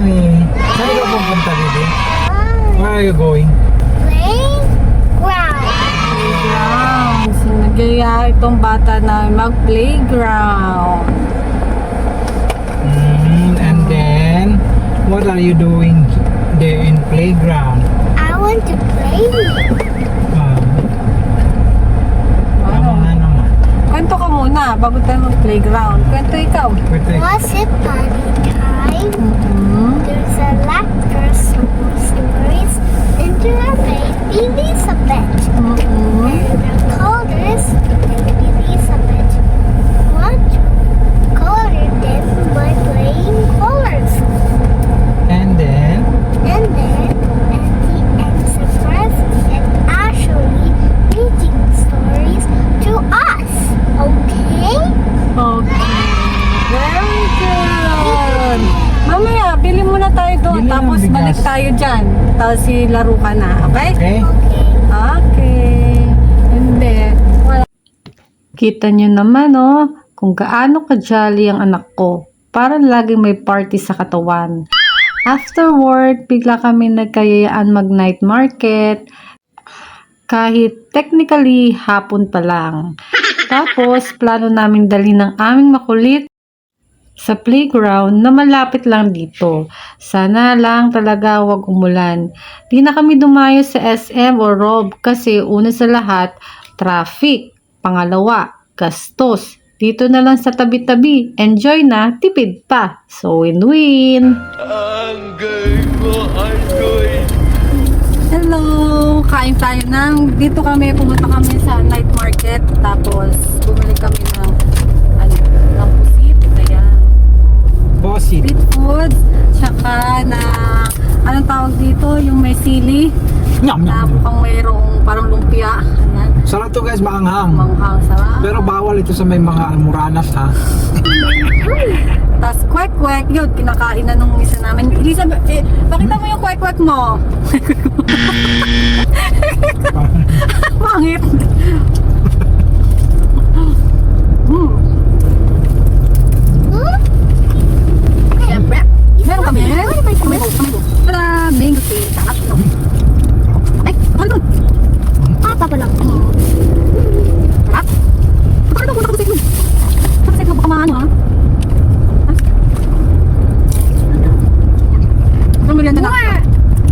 Honey. Saan ka pupunta, baby? Where are you going? Playground. So, nagyaya itong bata na mag-playground. And then, what are you doing there in playground? I want to play. Tama nga naman. Kwento ka muna bago tayo mag-playground. Kwento ikaw. Wait. Was it party time? There's a laughter, some stories, and you're a baby Elizabeth. And the colors, baby Elizabeth. What color them by playing colors? And then, And then, at the end, surprise and actually reading stories to us. Okay? Okay. Very good. Mamaya, bili muna tayo doon. Bili ng Tapos bigas. balik tayo dyan. Tapos laro ka na. Okay? okay? Okay. Hindi. Wala. Kita nyo naman, oh, kung gaano ka-jolly ang anak ko. Parang laging may party sa katawan. Afterward, bigla kami nagkayayaan mag-night market. Kahit technically, hapon pa lang. Tapos, plano namin dalhin ng aming makulit sa playground na malapit lang dito. Sana lang talaga wag umulan. Di na kami dumayo sa SM o Rob kasi una sa lahat, traffic. Pangalawa, gastos. Dito na lang sa tabi-tabi. Enjoy na, tipid pa. So, win-win. Hello! Kain tayo ng... Dito kami, pumunta kami sa night market. Tapos, bumili kami ng... ng pusit. Ayan. Bossy. Street foods. Tsaka na... Anong tawag dito? Yung may sili. Nyam, Na nyam. mukhang mayroong parang lumpia. Ayan. Sarap to guys, maanghang. Manghang sarap. Pero bawal ito sa may mga almoranas ha. Tapos kwek-kwek. Yun, kinakain na nung isa namin. Elizabeth, pakita mo yung kwek-kwek mo. Pangit. Siyempre. Meron kami. Tara, mango tea. Tatlo. Ay, ano doon? Papa pa lang. Sarap. Bakit ako punta ko sa inyo? Baka sa inyo baka maano ha? Ang merienda na. More.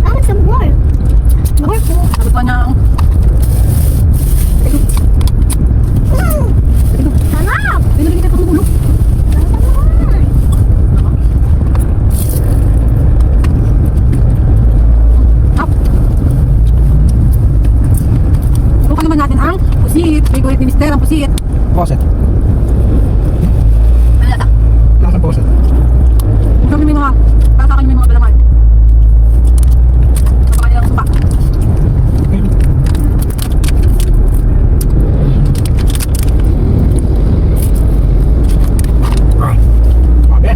I want some more. More. Sabi ko na. Sarap. Pinagigit ako ng ulo. Up. Subukan naman natin ang pusit. Favorite ni Mister ang pusit. Poset. Ano lasa? Lasang poset. Sabi may mga, tatakan may mga dalaman. Sa kanilang suka. Sabi.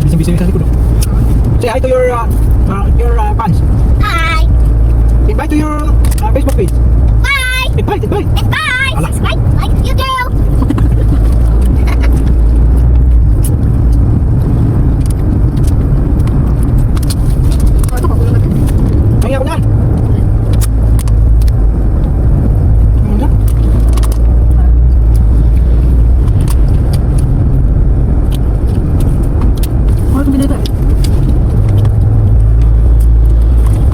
Bising-bising sa likod. Say hi to your fans. Hi. Invite to your Facebook page. Bye. Invite. Bye. Ala. Subscribe like you do. Ito, kagulo natin. Ay, ako na. Ako na. Ano itong binili ko?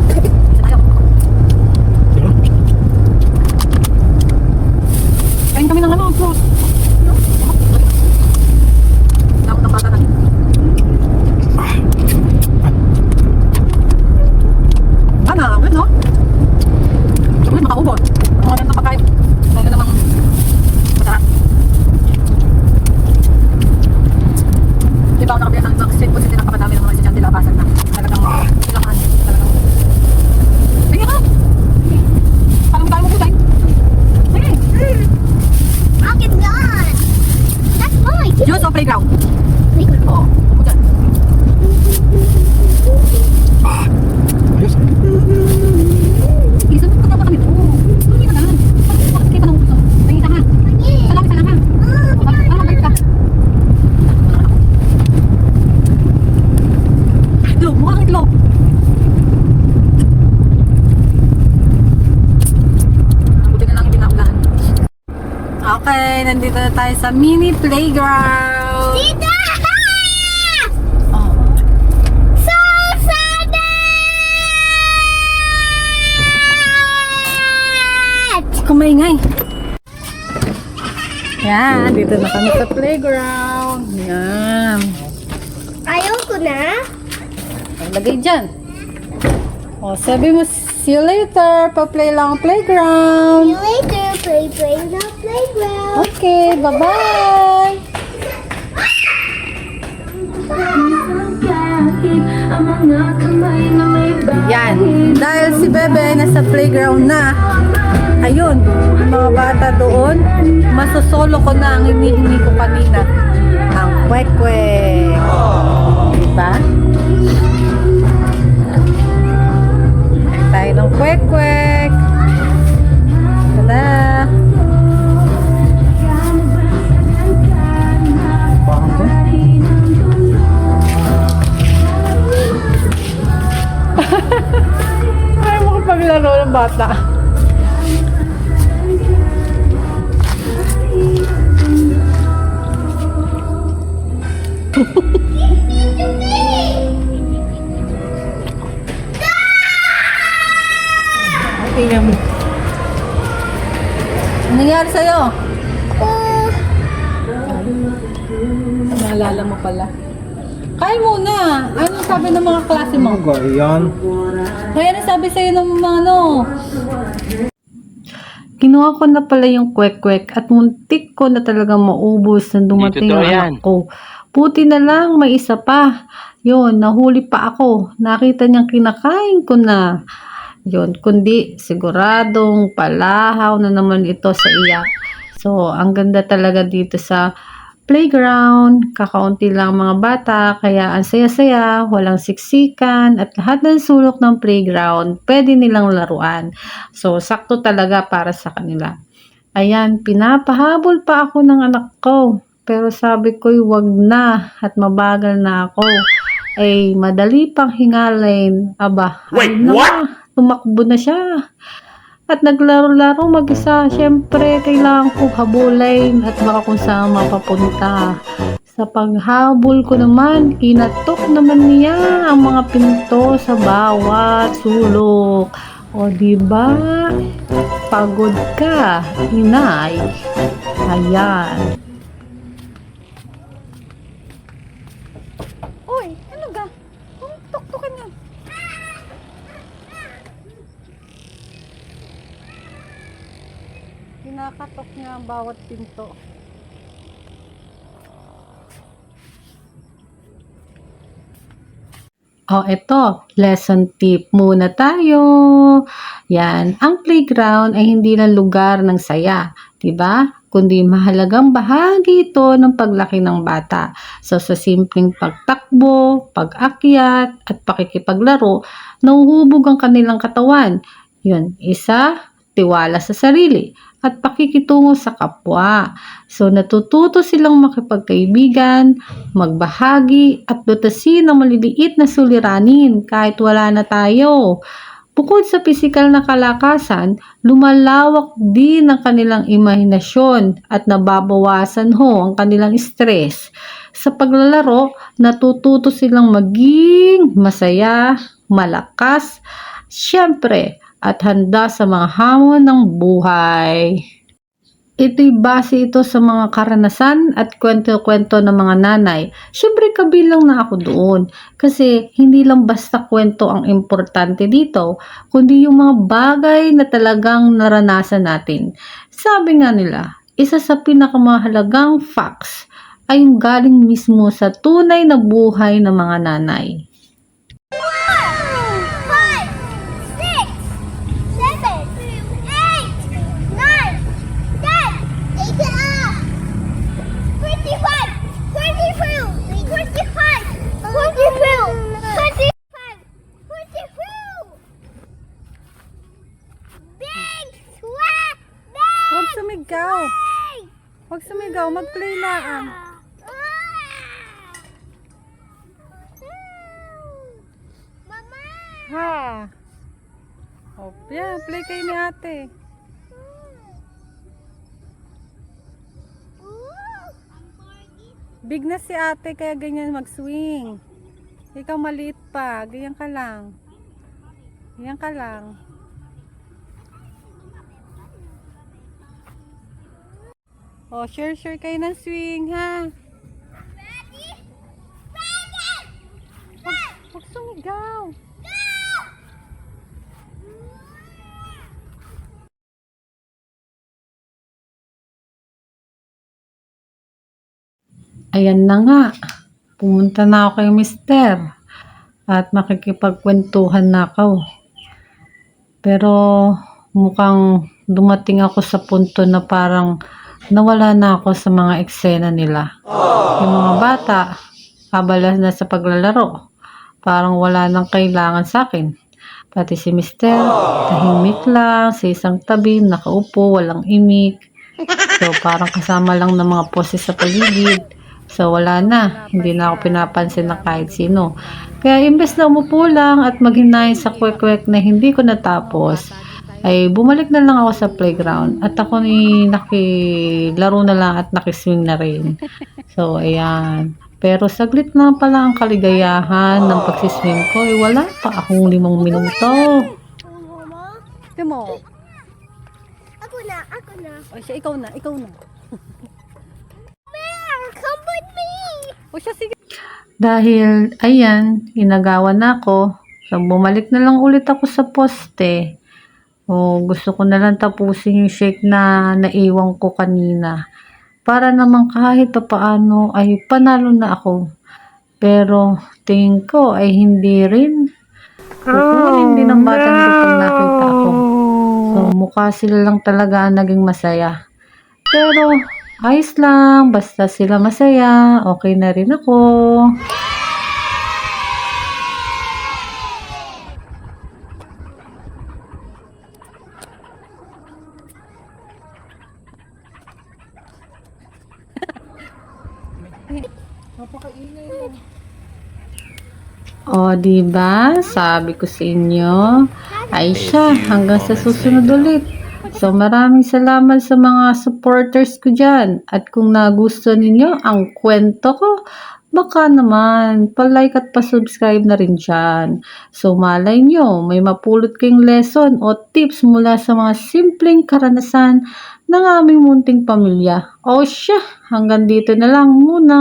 Isa tayo. Yun. Kain kami ng ano, Okay, nandito na tayo sa mini playground. Tita! Oh. So sad! Kumaingay. Yan, dito na kami sa playground. Yan. Ayoko na. Lagay dyan. O, sabi mo, see you later. Pa-play lang ang playground. See you later. Play in the playground. Okay, bye-bye. Yan. Dahil si Bebe nasa playground na, ayun, yung mga bata doon, masosolo ko na ang hinihingi ko kanina. Ang kwek-kwek. Diba? Tayo ng kwek-kwek. Tada! Ayaw mo paglaro ng bata. Tingnan mo. Ano nangyari sa'yo? Oh, Naalala mo pala. Kain muna. Ano sabi ng mga klase mo? Ano yan? Kaya ano sabi sa'yo ng mga ano? Kinuha ko na pala yung kwek-kwek at muntik ko na talaga maubos nang dumating ang anak ko. Buti na lang may isa pa. Yun, nahuli pa ako. Nakita niyang kinakain ko na. Yun, kundi siguradong palahaw na naman ito sa iyak. So, ang ganda talaga dito sa playground. Kakaunti lang mga bata, kaya ang saya-saya, walang siksikan, at lahat ng sulok ng playground, pwede nilang laruan. So, sakto talaga para sa kanila. Ayan, pinapahabol pa ako ng anak ko. Pero sabi ko'y wag na at mabagal na ako. Ay, madali pang hingalin. Aba, Wait, ay na, what? tumakbo na siya. At naglaro-laro mag-isa. Siyempre, kailangan ko habulin at baka kung saan mapapunta. Sa paghabol ko naman, kinatok naman niya ang mga pinto sa bawat sulok. O, diba? Pagod ka, inay. Ayan. Uy, ano ga? Tuk-tukan yan. Kinakatok niya ang bawat pinto. Eto, lesson tip muna tayo. Yan, ang playground ay hindi lang lugar ng saya, 'di ba? Kundi mahalagang bahagi ito ng paglaki ng bata. So, sa simpleng pagtakbo, pag-akyat, at pakikipaglaro, nauhubog ang kanilang katawan. Yun, isa, tiwala sa sarili, at pakikitungo sa kapwa. So, natututo silang makipagkaibigan, magbahagi, at lutasin ng maliliit na suliranin kahit wala na tayo. Bukod sa pisikal na kalakasan, lumalawak din ang kanilang imahinasyon at nababawasan ang kanilang stress. Sa paglalaro, natututo silang maging masaya, malakas, syempre, at handa sa mga hamon ng buhay. Ito'y base ito sa mga karanasan at kwento-kwento ng mga nanay. Siyempre kabilang na ako doon kasi hindi lang basta kwento ang importante dito, kundi yung mga bagay na talagang naranasan natin. Sabi nga nila, isa sa pinakamahalagang facts ay yung galing mismo sa tunay na buhay ng mga nanay. 5, 6, 7, 8, 9, 10. Take it up. 25, 22, 25, 22, 22. Big swag. Huwag sumigaw! Huwag sumigaw, mag-play lang. Mama. Ha? Oh, yan, play kayo ni ate. Big na si ate kaya ganyan mag-swing. Ikaw maliit pa. Ganyan ka lang. Ganyan ka lang. Oh, share kayo ng swing, ha? Ready? Ready! Huwag sumigaw. Ayan na nga. Pumunta na ako kay mister. At makikipagkwentuhan na ako. Pero mukhang dumating ako sa punto na parang nawala na ako sa mga eksena nila. Yung mga bata, abala na sa paglalaro. Parang wala nang kailangan sa akin. Pati si mister, tahimik lang, sa isang tabi, nakaupo, walang imik. So parang kasama lang ng mga poses sa paligid. So wala na, hindi na ako pinapansin ng kahit sino. Kaya imbes na umupo lang at maghinay sa kwek-kwek na hindi ko natapos, ay bumalik na lang ako sa playground at ako ni nakilaro na lang at nakiswing na rin. So ayan. Pero saglit na pala ang kaligayahan ng pagsiswing ko. Wala pa akong 5 minuto. Mama? Ito mo. Ako na. O siya, ikaw na. Bear, come with me! O siya, sige. Dahil, ayan, inagawan na ako. So, bumalik na lang ulit ako sa poste. O, gusto ko na lang tapusin yung shake na naiwan ko kanina. Para naman kahit papaano ay panalo na ako. Pero, tingin ko ay hindi rin. Kukunin din ng batang ko pag nakita ako. So, mukha sila lang talaga ang naging masaya. Pero, ayos lang. Basta sila masaya. Okay na rin ako. O, diba? Sabi ko sa inyo. Ay siya, hanggang sa susunod ulit. So, maraming salamat sa mga supporters ko dyan. At kung nagustuhan ninyo ang kwento ko, baka naman, pa-like at pa-subscribe na rin dyan. So, malay nyo, may mapulot kayong lesson o tips mula sa mga simpleng karanasan ng aming munting pamilya. O siya, hanggang dito na lang muna.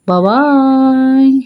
Bye-bye!